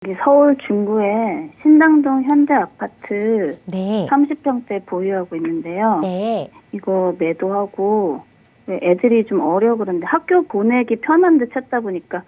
여기 서울 중구에 신당동 현대아파트 네. 30평대 보유하고 있는데요. 네. 이거 매도하고 애들이 좀 어려 그런데 학교 보내기 편한 데 찾다 보니까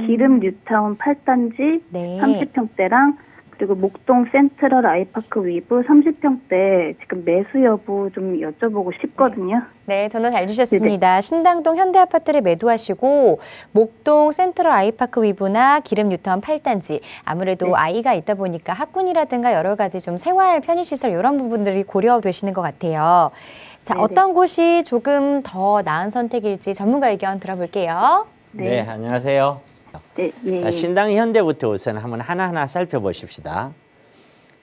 기름 뉴타운 8단지 네. 30평대랑 그리고 목동 센트럴 아이파크 위브 30평대 지금 매수 여부 좀 여쭤보고 싶거든요. 네, 전화 잘 주셨습니다. 신당동 현대아파트를 매도하시고 목동 센트럴 아이파크 위브나 기름 뉴타운 8단지 아무래도 네. 아이가 있다 보니까 학군이라든가 여러 가지 좀 생활 편의시설 이런 부분들이 고려되시는 것 같아요. 자, 네네. 어떤 곳이 조금 더 나은 선택일지 전문가 의견 들어볼게요. 네, 안녕하세요. 네, 예. 자, 신당 현대부터 우선 한번 하나하나 살펴보십시다.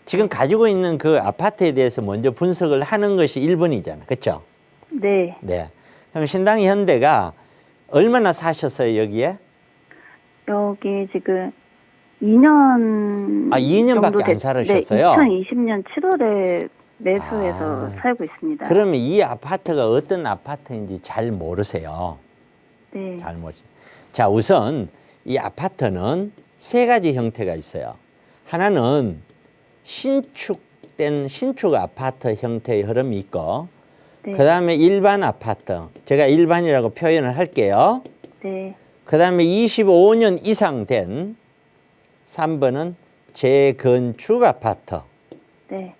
지금 가지고 있는 그 아파트에 대해서 먼저 분석을 하는 것이 1번이잖아. 그렇죠? 네. 네. 그럼 신당 현대가 얼마나 사셨어요, 여기에? 여기 지금 2년 2년밖에 안 살으셨어요? 네, 2020년 7월에 매수해서 살고 있습니다. 그러면 이 아파트가 어떤 아파트인지 잘 모르세요. 네. 잘 모르세요. 자, 우선 이 아파트는 세 가지 형태가 있어요. 하나는 신축된 신축 아파트 형태의 흐름이 있고, 네. 그 다음에 일반 아파트, 제가 일반이라고 표현을 할게요. 네. 그 다음에 25년 이상 된 3번은 재건축 아파트. 네.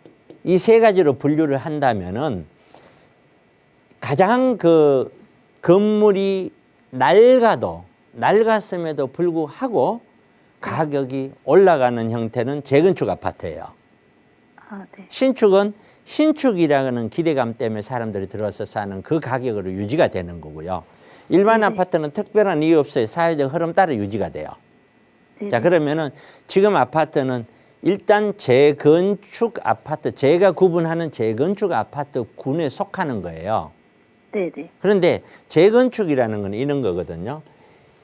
이 세 가지로 분류를 한다면은 가장 그 건물이 낡았음에도 불구하고 가격이 올라가는 형태는 재건축 아파트예요. 아, 네. 신축은 신축이라는 기대감 때문에 사람들이 들어서 사는 그 가격으로 유지가 되는 거고요. 일반 아파트는 특별한 이유 없어요. 사회적 흐름 따라 유지가 돼요. 네. 자, 그러면은 지금 아파트는 일단 재건축 아파트, 제가 구분하는 재건축 아파트 군에 속하는 거예요. 네, 네. 그런데 재건축이라는 건 이런 거거든요.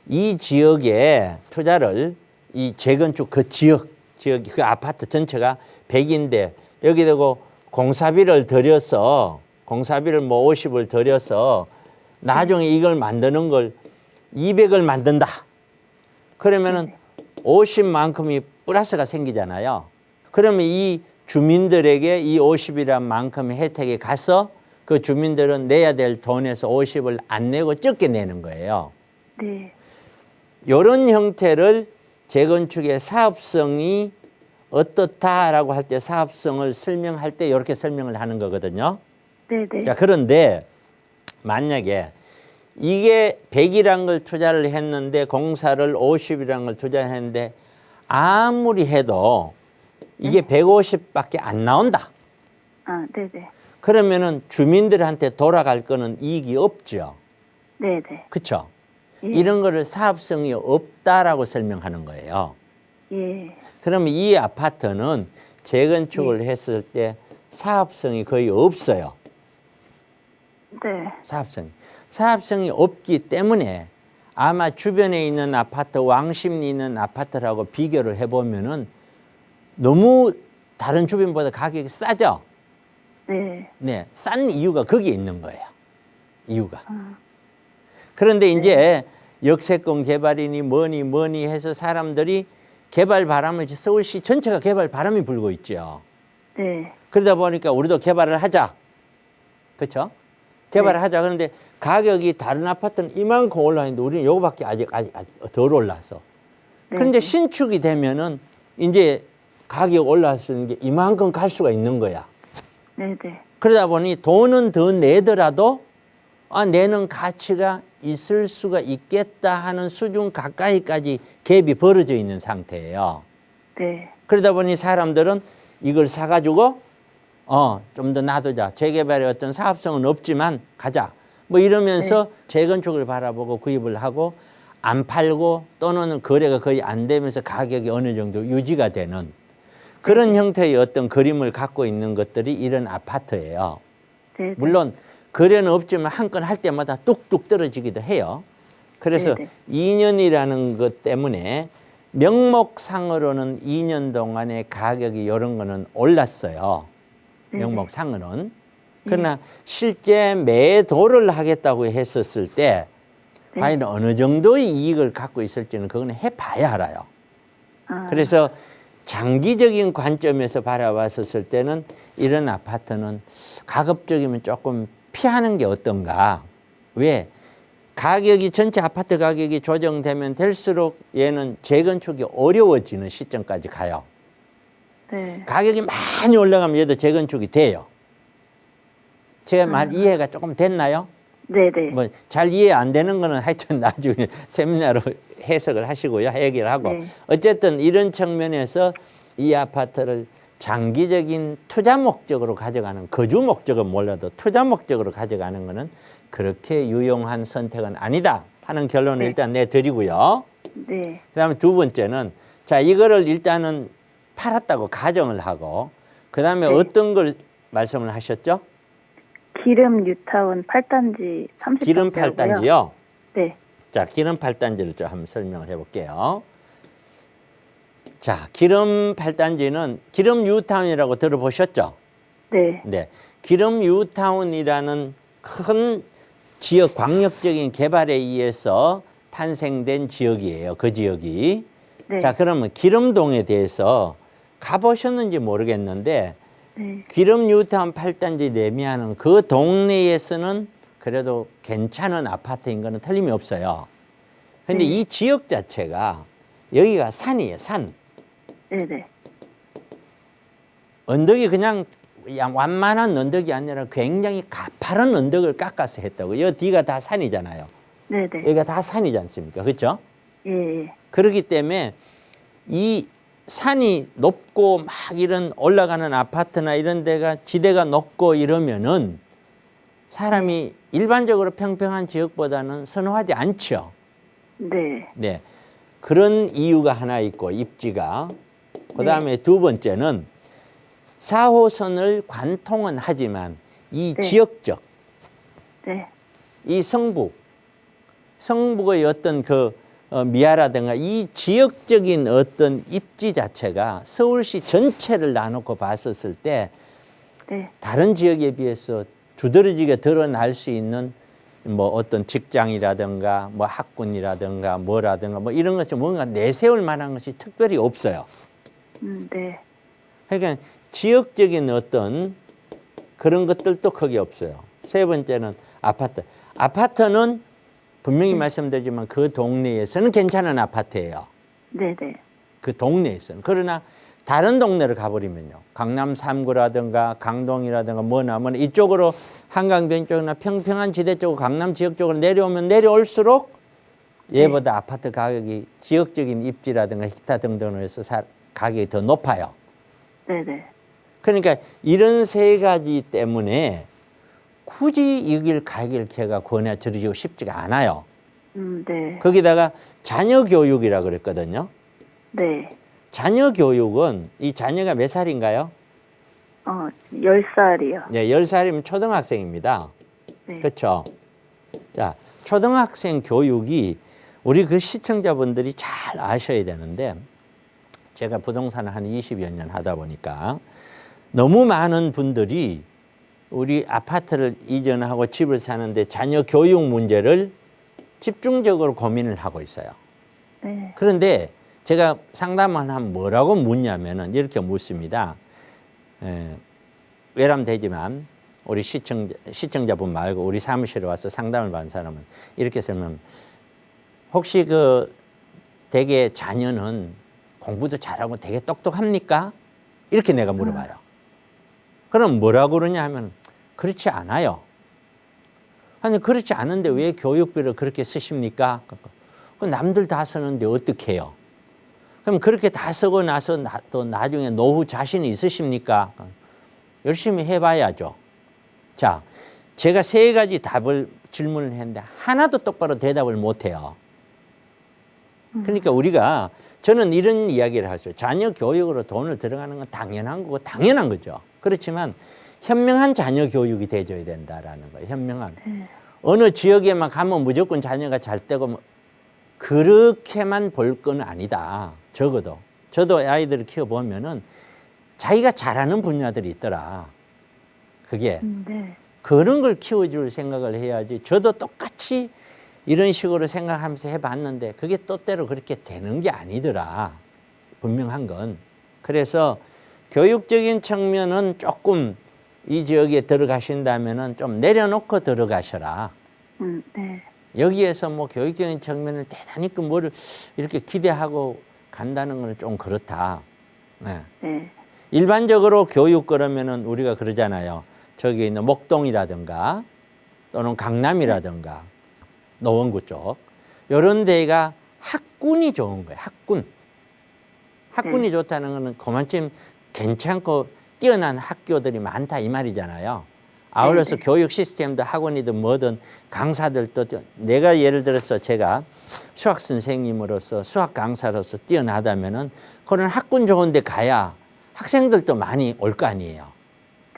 이 지역에 투자를 이 재건축 그 지역 그 아파트 전체가 100인데 여기다가 공사비를 들여서 공사비를 뭐 50을 들여서 나중에 이걸 만드는 걸 200을 만든다. 그러면은 50만큼이 플러스가 생기잖아요. 그러면 이 주민들에게 이 50이란 만큼의 혜택이 가서 그 주민들은 내야 될 돈에서 50을 안 내고 적게 내는 거예요. 네. 이런 형태를 재건축의 사업성이 어떻다라고 할 때 사업성을 설명할 때 이렇게 설명을 하는 거거든요. 네, 네. 자, 그런데 만약에 이게 100이란 걸 투자를 했는데 공사를 50이란 걸 투자했는데 아무리 해도 이게 150밖에 안 나온다. 아, 네, 네. 그러면은 주민들한테 돌아갈 거는 이익이 없죠. 네, 네. 그렇죠? 예. 이런 거를 사업성이 없다라고 설명하는 거예요. 예. 그러면 이 아파트는 재건축을 했을 때 사업성이 거의 없어요. 네. 사업성이 없기 때문에 아마 주변에 있는 아파트, 왕십리 있는 아파트라고 비교를 해보면은 너무 다른 주변보다 가격이 싸죠? 네. 네, 싼 이유가 거기에 있는 거예요. 이유가. 그런데 이제 역세권 개발이니 뭐니 해서 사람들이 개발 바람을 서울시 전체가 개발 바람이 불고 있죠. 네. 그러다 보니까 우리도 개발을 하자. 그렇죠? 개발을 하자. 그런데 가격이 다른 아파트는 이만큼 올라있는데 우리는 요거밖에 아직 덜 올라서. 그런데 신축이 되면은 이제 가격 올라서는 게 이만큼 갈 수가 있는 거야. 네, 네. 그러다 보니 돈은 더 내더라도 내는 가치가 있을 수가 있겠다 하는 수준 가까이까지 갭이 벌어져 있는 상태예요. 네. 그러다 보니 사람들은 이걸 사가지고 좀 더 놔두자. 재개발의 어떤 사업성은 없지만 가자. 뭐 이러면서 재건축을 바라보고 구입을 하고 안 팔고 또는 거래가 거의 안 되면서 가격이 어느 정도 유지가 되는 그런 형태의 어떤 그림을 갖고 있는 것들이 이런 아파트예요. 네. 물론 거래는 없지만 한 건 할 때마다 뚝뚝 떨어지기도 해요. 그래서 네네. 2년이라는 것 때문에 명목상으로는 2년 동안의 가격이 이런 거는 올랐어요. 명목상으로는. 그러나 실제 매도를 하겠다고 했었을 때 과연 어느 정도의 이익을 갖고 있을지는 그건 해봐야 알아요. 그래서 장기적인 관점에서 바라봤었을 때는 이런 아파트는 가급적이면 조금 피하는 게 어떤가. 왜? 가격이 전체 아파트 가격이 조정되면 될수록 얘는 재건축이 어려워지는 시점까지 가요. 네. 가격이 많이 올라가면 얘도 재건축이 돼요. 제 말 이해가 조금 됐나요? 네네. 뭐 잘 이해 안 되는 거는 하여튼 나중에 세미나로 해석을 하시고요. 얘기를 하고. 네. 어쨌든 이런 측면에서 이 아파트를 장기적인 투자 목적으로 가져가는, 거주 목적은 몰라도 투자 목적으로 가져가는 거는 그렇게 유용한 선택은 아니다 하는 결론을 네. 일단 내드리고요. 네. 그다음에 두 번째는 자, 이거를 일단은 팔았다고 가정을 하고 그다음에 네. 어떤 걸 말씀을 하셨죠? 기름 뉴타운 8단지 30평대고요. 기름 8단지요. 네. 자, 기름 8단지를 좀 한번 설명을 해볼게요. 자, 기름 8단지는 기름 뉴타운이라고 들어보셨죠? 네. 네. 기름 뉴타운이라는 큰 지역, 광역적인 개발에 의해서 탄생된 지역이에요. 그 지역이. 네. 자, 그러면 기름동에 대해서 가보셨는지 모르겠는데 네. 기름 뉴타운 8단지 내미하는 그 동네에서는 그래도 괜찮은 아파트인 거는 틀림이 없어요. 근데 네. 이 지역 자체가 여기가 산이에요, 산. 네네. 언덕이 그냥 완만한 언덕이 아니라 굉장히 가파른 언덕을 깎아서 했다고. 여 뒤가 다 산이잖아요. 네네. 여기가 다 산이지 않습니까? 그렇죠? 예. 그렇기 때문에 이 산이 높고 막 이런 올라가는 아파트나 이런 데가 지대가 높고 이러면은 사람이 일반적으로 평평한 지역보다는 선호하지 않죠. 네. 네. 그런 이유가 하나 있고 입지가. 그다음에 두 번째는 4호선을 관통은 하지만 이 네. 지역적 네. 이 성북의 어떤 미아라든가 이 지역적인 어떤 입지 자체가 서울시 전체를 나놓고 봤었을 때 네. 다른 지역에 비해서 두드러지게 드러날 수 있는 뭐 어떤 직장이라든가 뭐 학군이라든가 뭐라든가 뭐 이런 것이 뭔가 내세울 만한 것이 특별히 없어요. 네. 그러니까 지역적인 어떤 그런 것들도 거기 없어요. 세 번째는 아파트. 아파트는 분명히 말씀드리지만 그 동네에서는 괜찮은 아파트예요. 네네. 그 동네에서는. 그러나 다른 동네를 가버리면요. 강남 3구라든가 강동이라든가 뭐나 이쪽으로 한강변 쪽이나 평평한 지대 쪽으로 강남 지역 쪽으로 내려오면 내려올수록 얘보다 아파트 가격이 지역적인 입지라든가 기타 등등으로 해서 가격이 더 높아요. 네네. 그러니까 이런 세 가지 때문에 굳이 여길 가길 제가 권해드리고 싶지가 않아요. 네. 거기다가 자녀 교육이라 그랬거든요. 네. 자녀 교육은 이 자녀가 몇 살인가요? 10살이요. 네, 10살이면 초등학생입니다. 네. 그렇죠? 자, 초등학생 교육이 우리 그 시청자분들이 잘 아셔야 되는데 제가 부동산을 한 20여 년 하다 보니까 너무 많은 분들이 우리 아파트를 이전하고 집을 사는데 자녀 교육 문제를 집중적으로 고민을 하고 있어요. 네. 그런데 제가 상담을 하면 뭐라고 묻냐면은 이렇게 묻습니다. 외람되지만 우리 시청자분 말고 우리 사무실에 와서 상담을 받은 사람은 이렇게 설명. 혹시 되게 자녀는 공부도 잘하고 되게 똑똑합니까? 이렇게 내가 물어봐요. 그럼 뭐라고 그러냐 하면 그렇지 않아요. 아니 그렇지 않은데 왜 교육비를 그렇게 쓰십니까? 그 남들 다 쓰는데 어떻게 해요? 그럼 그렇게 다 쓰고 나서 또 나중에 노후 자신이 있으십니까? 열심히 해봐야죠. 자, 제가 세 가지 질문을 했는데 하나도 똑바로 대답을 못해요. 그러니까 우리가 저는 이런 이야기를 하죠. 자녀 교육으로 돈을 들어가는 건 당연한 거고 당연한 거죠. 그렇지만 현명한 자녀 교육이 돼줘야 된다라는 거예요. 현명한. 어느 지역에만 가면 무조건 자녀가 잘 되고 그렇게만 볼 건 아니다. 적어도. 저도 아이들을 키워보면은 자기가 잘하는 분야들이 있더라. 그게. 네. 그런 걸 키워줄 생각을 해야지. 저도 똑같이 이런 식으로 생각하면서 해봤는데 그게 또때로 그렇게 되는 게 아니더라. 분명한 건. 그래서 교육적인 측면은 조금 이 지역에 들어가신다면은 좀 내려놓고 들어가셔라. 네. 여기에서 뭐 교육적인 측면을 대단히 그 뭐를 이렇게 기대하고 간다는 건 좀 그렇다. 네. 네. 일반적으로 교육 그러면은 우리가 그러잖아요. 저기 있는 목동이라든가 또는 강남이라든가 노원구 쪽 이런 데가 학군이 좋은 거예요. 학군. 학군이 좋다는 거는 그만큼 괜찮고 뛰어난 학교들이 많다 이 말이잖아요. 아울러서 교육 시스템도 학원이든 뭐든 강사들도 내가 예를 들어서 제가 수학 선생님으로서 수학 강사로서 뛰어나다면은 그런 학군 좋은 데 가야 학생들도 많이 올 거 아니에요.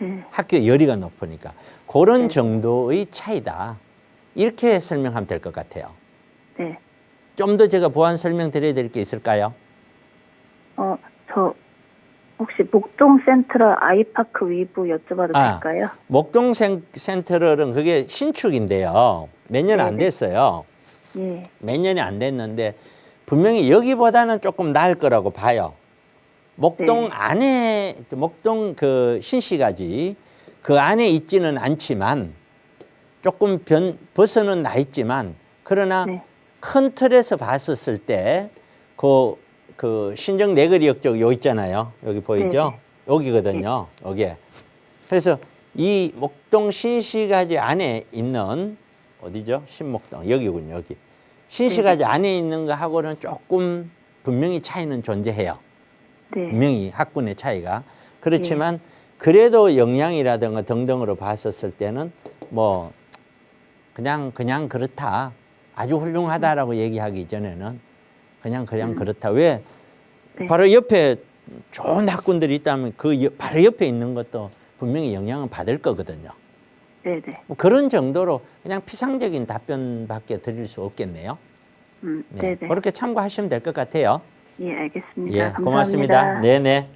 네. 학교 열의가 높으니까. 그런 정도의 차이다. 이렇게 설명하면 될 것 같아요. 네. 좀 더 제가 보완 설명 드려야 될 게 있을까요? 저 혹시 목동 센트럴 아이파크 위브 여쭤봐도 될까요? 목동 센트럴은 그게 신축인데요. 몇 년 안 됐어요. 예. 몇 년이 안 됐는데 분명히 여기보다는 조금 나을 거라고 봐요. 목동 안에 목동 그 신시가지 그 안에 있지는 않지만 조금 벗어는 나 있지만 그러나 큰 틀에서 봤었을 때 그 신정 내거리역 쪽 요 있잖아요. 여기 보이죠? 여기거든요. 여기에. 그래서 이 목동 신시가지 안에 있는 어디죠? 신목동 여기군요. 여기. 신시가지 안에 있는 거하고는 조금 분명히 차이는 존재해요. 네. 분명히 학군의 차이가. 그렇지만 그래도 영양이라든가 등등으로 봤었을 때는 뭐 그냥 그렇다. 아주 훌륭하다라고 얘기하기 이전에는 그냥 그렇다. 왜? 바로 옆에 좋은 학군들이 있다면 바로 옆에 있는 것도 분명히 영향을 받을 거거든요. 네네. 뭐 그런 정도로 그냥 피상적인 답변밖에 드릴 수 없겠네요. 네네. 그렇게 참고하시면 될 것 같아요. 예, 알겠습니다. 예, 감사합니다. 고맙습니다. 네네.